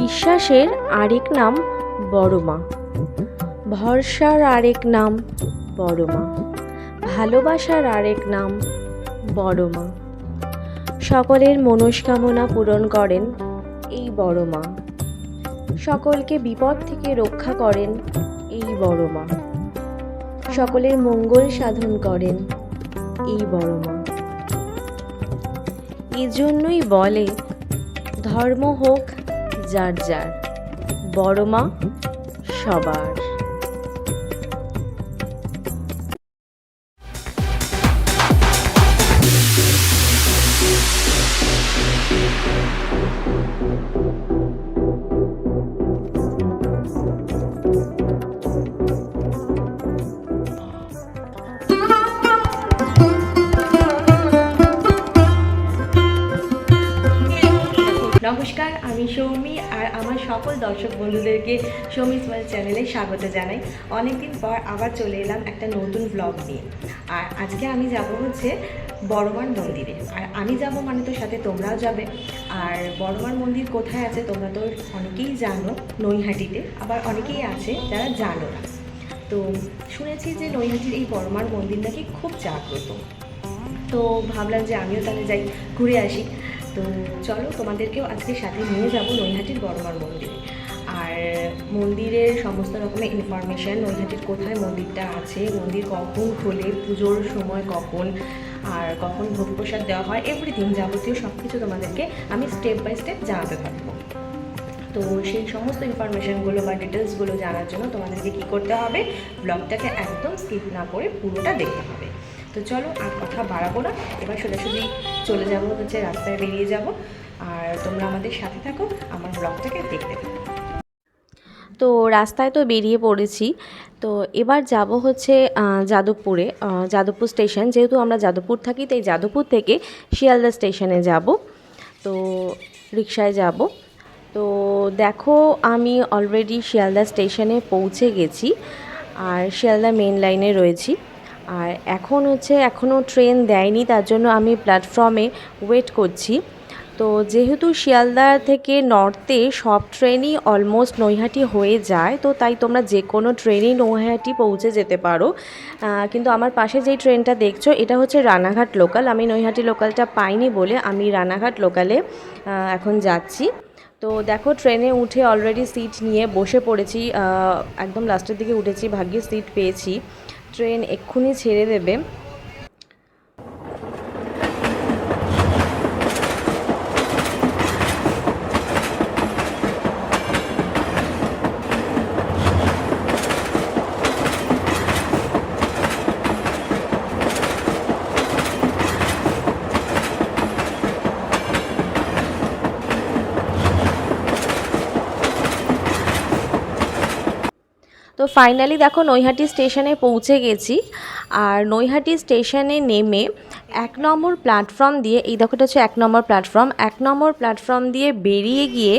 বিশ্বাসের আরেক নাম বড় মা, ভরসার আরেক নাম বড় মা, ভালোবাসার আরেক নাম বড় মা। সকলের মনস্কামনা পূরণ করেন এই বড় মা, সকলকে বিপদ থেকে রক্ষা করেন এই বড় মা, সকলের মঙ্গল সাধন করেন এই বড় মা। এজন্যই বলে ধর্ম হোক যার যার, বড় মা সবার। নমস্কার, আমি সৌমি আর আমার সকল দর্শক বন্ধুদেরকে সৌমি স্মাইল চ্যানেলে স্বাগত জানাই। অনেকদিন পর আবার চলে এলাম একটা নতুন ব্লগ নিয়ে। আর আজকে আমি যাব হচ্ছে বড়মার মন্দিরে। আর আমি যাব মানে তো সাথে তোমরাও যাবে। আর বড়মার মন্দির কোথায় আছে তোমরা তো অনেকেই জানো, নৈহাটিতে। আবার অনেকেই আছে যারা জানো না। তো শুনেছি যে নৈহাটির এই বড়মার মন্দির নাকি খুব জাগ্রত। তো ভাবলাম যে আমিও তাহলে যাই, ঘুরে আসি। তো চলো তোমাদেরকেও আজকে সাথে নিয়ে যাব নৈহাটির বড়মার মন্দিরে। আর মন্দিরের সমস্ত রকমের ইনফরমেশান, নৈহাটির কোথায় মন্দিরটা আছে, মন্দির কখন খোলে, পুজোর সময় কখন, আর কখন ভোগ প্রসাদ দেওয়া হয়, এভরিথিং যাবতীয় সব কিছু তোমাদেরকে আমি স্টেপ বাই স্টেপ জানাতে থাকবো। তো সেই সমস্ত ইনফরমেশানগুলো বা ডিটেলসগুলো জানার জন্য তোমাদেরকে কী করতে হবে, ব্লগটাকে একদম স্কিপ না করে পুরোটা দেখতে হবে। তো চলো আর কথা বাড়াবো না, এবার সোজাসুজি চলে যাব হচ্ছে রাস্তায় বেরিয়ে যাব। আর তোমরা আমাদের সাথে থাকো, আমার ব্লগটাকে দেখতে থাকো। তো রাস্তায় তো বেরিয়ে পড়েছি। তো এবার যাব হচ্ছে যাদবপুরে, যাদবপুর স্টেশন। যেহেতু আমরা যাদবপুর থাকি তাই যাদবপুর থেকে শিয়ালদা স্টেশনে যাব। তো রিকশায় যাব। তো দেখো আমি অলরেডি শিয়ালদা স্টেশনে পৌঁছে গেছি আর শিয়ালদা মেন লাইনে রয়েছি। আর এখন হচ্ছে এখনও ট্রেন দেয়নি, তার জন্য আমি প্ল্যাটফর্মে ওয়েট করছি। তো যেহেতু শিয়ালদা থেকে নর্থে সব ট্রেনই অলমোস্ট নৈহাটি হয়ে যায়, তো তাই তোমরা যে কোনো ট্রেনেই নৈহাটি পৌঁছে যেতে পারো। কিন্তু আমার পাশে যেই ট্রেনটা দেখছো এটা হচ্ছে রানাঘাট লোকাল। আমি নৈহাটি লোকালটা পাইনি বলে আমি রানাঘাট লোকালে এখন যাচ্ছি। তো দেখো ট্রেনে উঠে অলরেডি সিট নিয়ে বসে পড়েছি, একদম লাস্টের দিকে উঠেছি, ভাগ্যে সিট পেয়েছি। ট্রেন এক্ষুনি ছেড়ে দেবে। তো ফাইনালি দেখো নৈহাটি স্টেশনে পৌঁছে গেছি। আর নৈহাটি স্টেশনে নেমে 1 নম্বর প্ল্যাটফর্ম দিয়ে, এই দেখো এটা হচ্ছে 1 নম্বর প্ল্যাটফর্ম, 1 নম্বর প্ল্যাটফর্ম দিয়ে বেরিয়ে গিয়ে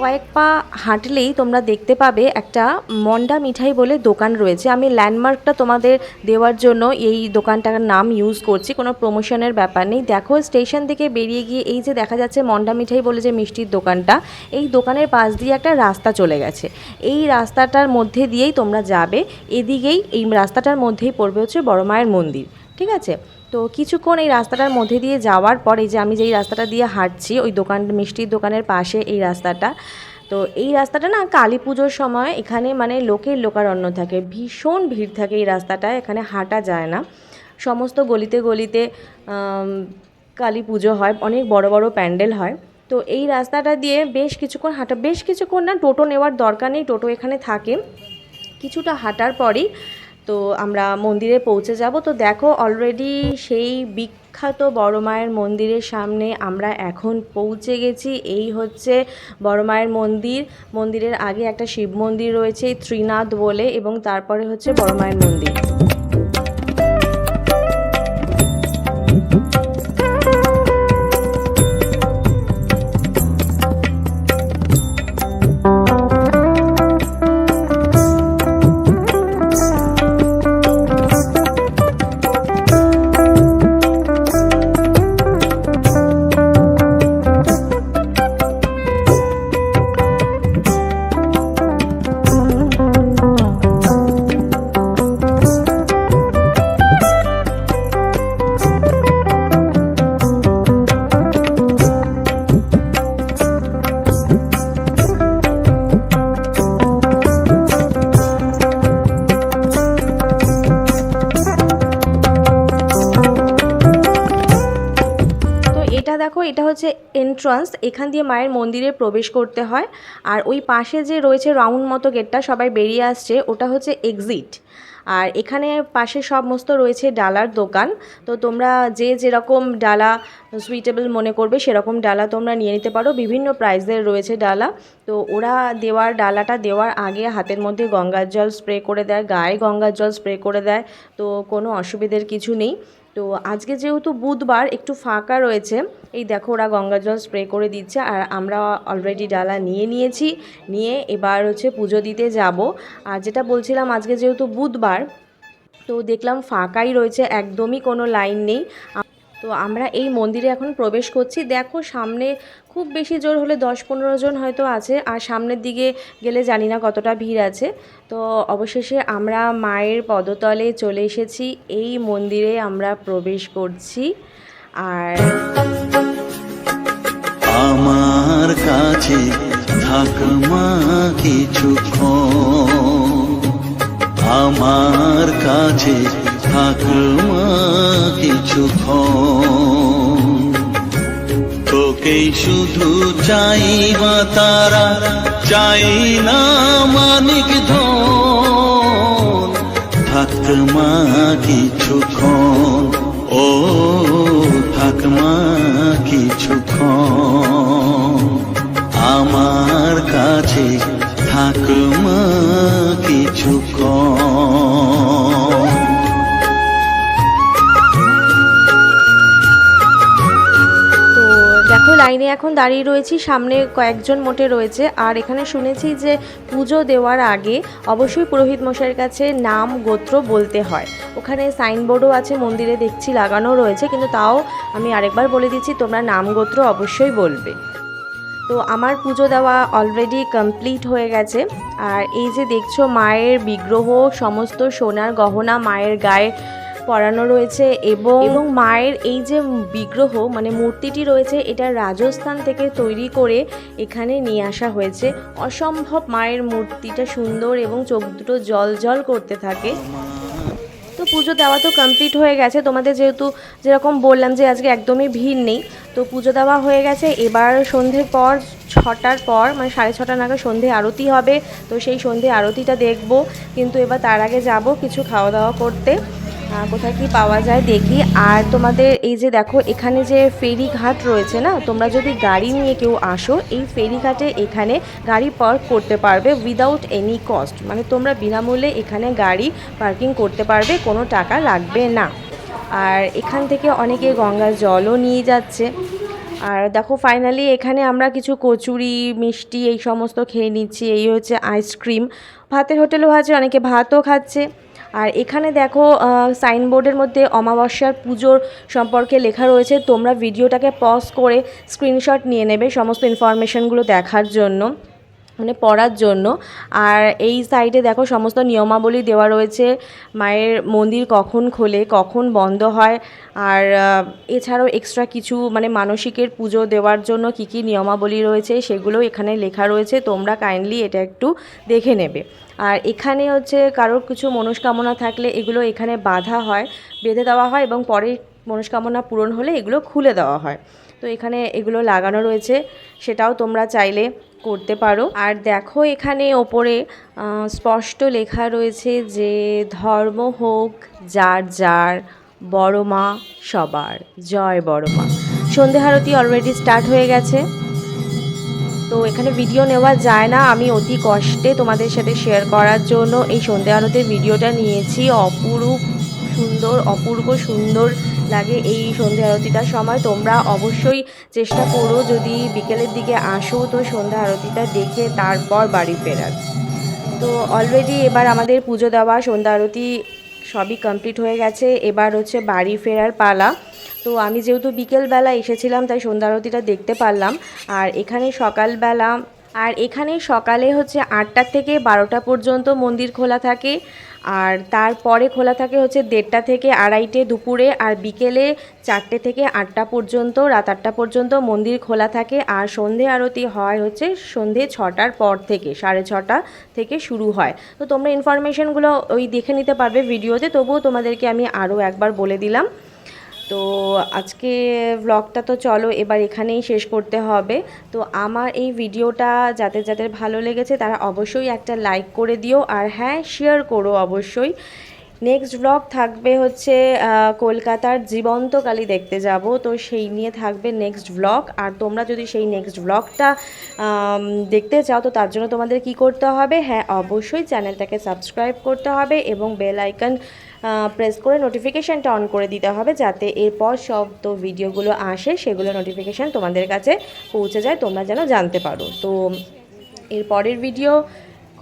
কয়েক পা হাঁটলেই তোমরা দেখতে পাবে একটা মন্ডা মিঠাই বলে দোকান রয়েছে। আমি ল্যান্ডমার্কটা তোমাদের দেওয়ার জন্য এই দোকানটার নাম ইউজ করছি, কোনো প্রমোশনের ব্যাপার নেই। দেখো স্টেশন থেকে বেরিয়ে গিয়ে এই যে দেখা যাচ্ছে মন্ডা মিঠাই বলে যে মিষ্টির দোকানটা, এই দোকানের পাশ দিয়ে একটা রাস্তা চলে গেছে। এই রাস্তাটার মধ্যে দিয়েই তোমরা যাবে, এদিকেই এই রাস্তাটার মধ্যেই পড়বে হচ্ছে বড় মায়ের মন্দির, ঠিক আছে? তো কিছুক্ষণ এই রাস্তাটার মধ্যে দিয়ে যাওয়ার পর এই যে আমি যেই রাস্তাটা দিয়ে হাঁটছি, ওই দোকান মিষ্টির দোকানের পাশে এই রাস্তাটা। তো এই রাস্তাটা না কালী পুজোর সময় এখানে মানে লোকের লোকারণ্য থাকে, ভীষণ ভিড় থাকে এই রাস্তাটায়, এখানে হাঁটা যায় না। সমস্ত গলিতে গলিতে কালী পুজো হয়, অনেক বড় বড় প্যান্ডেল হয়। তো এই রাস্তাটা দিয়ে বেশ কিছুক্ষণ হাঁটা, বেশ কিছুক্ষণ না, টোটো নেওয়ার দরকার নেই, টোটো এখানে থাকে। কিছুটা হাঁটার পরেই তো আমরা মন্দিরে পৌঁছে যাব। তো দেখো অলরেডি সেই বিখ্যাত বড় মায়ের মন্দিরের সামনে আমরা এখন পৌঁছে গেছি। এই হচ্ছে বড় মায়ের মন্দির। মন্দিরের আগে একটা শিব মন্দির রয়েছে ত্রিনাথ বলে, এবং তারপরে হচ্ছে বড় মায়ের মন্দির। এটা হচ্ছে এন্ট্রান্স, এখান দিয়ে মায়ের মন্দিরে প্রবেশ করতে হয়। আর ওই পাশে যে রয়েছে রাউন্ড মতো গেটটা সবাই বেরিয়ে আসছে, ওটা হচ্ছে এক্সিট। আর এখানে পাশে সমস্ত রয়েছে ডালার দোকান। তো তোমরা যে যেরকম ডালা সুইটেবল মনে করবে সেরকম ডালা তোমরা নিয়ে নিতে পারো। বিভিন্ন প্রাইসের রয়েছে ডালা। তো ওরা ডালাটা দেওয়ার আগে হাতের মধ্যে গঙ্গার জল স্প্রে করে দেয়, গায়ে গঙ্গার জল স্প্রে করে দেয়। তো কোনো অসুবিধার কিছু নেই। তো আজকে যেহেতু বুধবার একটু ফাঁকা রয়েছে, এই দেখো ওরা গঙ্গার জল স্প্রে করে দিচ্ছে। আর আমরা অলরেডি ডালা নিয়েছি, নিয়ে এবার হচ্ছে পুজো দিতে যাব। আর যেটা বলছিলাম, আজকে যেহেতু বুধবার, তো দেখলাম ফাঁকাই রয়েছে, একদমই কোনো লাইন নেই। তো আমরা এই মন্দিরে এখন প্রবেশ করছি। দেখো সামনে খুব বেশি জোর হলে 10-15 জন হয়তো আছে, আর সামনের দিকে গেলে জানি না কতটা ভিড় আছে। তো অবশেষে আমরা মায়ের পদতলে চলে এসেছি, এই মন্দিরে আমরা প্রবেশ করছি। আর আমার কাছে থাক মা কিছুক্ষণ, আমার কাছে থাক মা কিছুক্ষণ, তোকেই শুধু চাইবা তারা, চাই না মানিক ধন, থাক মা কিছুক্ষণ, ও থাক মা কিছুক্ষণ, আমার কাছে থাক মা কিছুক্ষণ। দেখো লাইনে এখন দাঁড়িয়ে রয়েছি, সামনে কয়েকজন মোটে রয়েছে। আর এখানে শুনেছি যে পুজো দেওয়ার আগে অবশ্যই পুরোহিত মশাইয়ের কাছে নাম গোত্র বলতে হয়। ওখানে সাইনবোর্ডও আছে মন্দিরে, দেখছি লাগানো রয়েছে, কিন্তু তাও আমি আরেকবার বলে দিচ্ছি, তোমরা নাম গোত্র অবশ্যই বলবে। তো আমার পুজো দেওয়া অলরেডি কমপ্লিট হয়ে গেছে। আর এই যে দেখছো মায়ের বিগ্রহ, সমস্ত সোনার গহনা মায়ের গায়ে পরানো রয়েছে। এবং মায়ের এই যে বিগ্রহ মানে মূর্তিটি রয়েছে, এটা রাজস্থান থেকে তৈরি করে এখানে নিয়ে আসা হয়েছে। অসম্ভব মায়ের মূর্তিটা সুন্দর এবং চোখ দুটো জল জল করতে থাকে। তো পুজো দেওয়া তো কমপ্লিট হয়ে গেছে। তোমাদের যেরকম বললাম যে আজকে একদমই ভিড় নেই, তো পুজো দেওয়া হয়ে গেছে। এবার সন্ধ্যের পর 6টার পর মানে 6:30 নাগাদ সন্ধে আরতি হবে। তো সেই সন্ধে আরতিটা দেখব, কিন্তু এবার তার আগে যাব কিছু খাওয়া দাওয়া করতে। কোথায় কি পাওয়া যায় দেখি। আর তোমাদের এই যে দেখো এখানে যে ফেরিঘাট রয়েছে না, তোমরা যদি গাড়ি নিয়ে কেউ আসো, এই ফেরিঘাটে এখানে গাড়ি পার্ক করতে পারবে উইদাউট এনি কস্ট। মানে তোমরা বিনামূল্যে এখানে গাড়ি পার্কিং করতে পারবে, কোনো টাকা লাগবে না। আর এখান থেকে অনেকে গঙ্গার জলও নিয়ে যাচ্ছে। আর দেখো ফাইনালি এখানে আমরা কিছু কচুরি মিষ্টি এই সমস্ত খেয়ে নিচ্ছি। এই হচ্ছে আইসক্রিম, ভাতের হোটেলও আছে, অনেকে ভাতও খাচ্ছে। আর এখানে দেখো সাইনবোর্ডের মধ্যে অমাবস্যার পুজোর সম্পর্কে লেখা রয়েছে। তোমরা ভিডিওটাকে পজ করে স্ক্রিনশট নিয়ে নেবে সমস্ত ইনফরমেশনগুলো দেখার জন্য, মানে পড়ার জন্য। আর এই সাইডে দেখো সমস্ত নিয়মাবলী দেওয়া রয়েছে, মায়ের মন্দির কখন খোলে কখন বন্ধ হয়। আর এছাড়াও এক্সট্রা কিছু মানে মানসিকের পুজো দেওয়ার জন্য কি কি নিয়মাবলী রয়েছে সেগুলো এখানে লেখা রয়েছে। তোমরা কাইন্ডলি এটা একটু দেখে নেবে। আর এখানে হচ্ছে কারোর কিছু মনস্কামনা থাকলে এগুলো এখানে বেঁধে দেওয়া হয়, এবং পরে মনস্কামনা পূরণ হলে এগুলো খুলে দেওয়া হয়। তো এখানে এগুলো লাগানো রয়েছে, সেটাও তোমরা চাইলে করতে পারো। আর দেখো এখানে ওপরে স্পষ্ট লেখা রয়েছে যে ধর্ম হোক যার যার, বড় মা সবার, জয় বড় মা। সন্ধে আরতি অলরেডি স্টার্ট হয়ে গেছে। তো এখানে ভিডিও নেওয়া যায় না, আমি অতি কষ্টে তোমাদের সাথে শেয়ার করার জন্য এই সন্ধে আরতির ভিডিওটা নিয়েছি। অপূর্ব সুন্দর লাগে এই সন্ধে আরতিটার সময়। তোমরা অবশ্যই চেষ্টা করো যদি বিকেলের দিকে আসো তো সন্ধ্যা আরতিটা দেখে তারপর বাড়ি ফেরার। তো অলরেডি এবার আমাদের পুজো দেওয়া সন্ধ্যা আরতি সবই কমপ্লিট হয়ে গেছে। এবার হচ্ছে বাড়ি ফেরার পালা। তো আমি যেহেতু বিকেলবেলা এসেছিলাম তাই সন্ধ্যা আরতিটা দেখতে পারলাম। আর এখানে সকালে হচ্ছে 8টা থেকে 12টা পর্যন্ত মন্দির খোলা থাকে। আর তারপরে খোলা থাকে হচ্ছে 1:30 থেকে 2:30 দুপুরে। আর বিকেলে 4টে থেকে 8টা পর্যন্ত, রাত 8টা পর্যন্ত মন্দির খোলা থাকে। আর সন্ধে আরতি হয় হচ্ছে সন্ধে 6টার পর থেকে, 6:30 থেকে শুরু হয়। তো তোমরা ইনফরমেশনগুলো ওই দেখে নিতে পারবে ভিডিওতে, তবুও তোমাদেরকে আমি আরও একবার বলে দিলাম। তো আজকে ব্লগটা তো চলো এবার এখানেই শেষ করতে হবে। তো আমার এই ভিডিওটা যাদের যাদের ভালো লেগেছে তারা অবশ্যই একটা লাইক করে দিও, আর হ্যাঁ শেয়ার করো অবশ্যই। নেক্সট ব্লগ থাকবে হচ্ছে কলকাতার জীবন্ত কালী দেখতে যাব, তো সেই নিয়ে থাকবে নেক্সট ব্লগ। আর তোমরা যদি সেই নেক্সট ব্লগটা দেখতে চাও তো তার জন্য তোমাদের কি করতে হবে, হ্যাঁ অবশ্যই চ্যানেলটাকে সাবস্ক্রাইব করতে হবে এবং বেল আইকন প্রেস করে নোটিফিকেশানটা অন করে দিতে হবে, যাতে এরপর সব তো ভিডিওগুলো আসে সেগুলো নোটিফিকেশান তোমাদের কাছে পৌঁছে যায়, তোমরা যেন জানতে পারো। তো এর পরের ভিডিও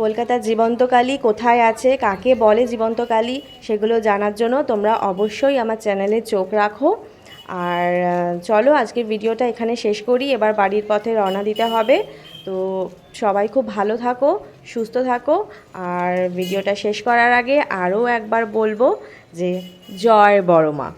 কলকাতার জীবন্ত কালী কোথায় আছে, কাকে বলে জীবন্ত কালী, সেগুলো জানার জন্য তোমরা অবশ্যই আমার চ্যানেলে চোখ রাখো। আর চলো আজকের ভিডিওটা এখানে শেষ করি, এবার বাড়ির পথে রওনা দিতে হবে। তো সবাই খুব ভালো থাকো, সুস্থ থাকো। আর ভিডিওটা শেষ করার আগে আরও একবার বলবো যে জয় বড় মা।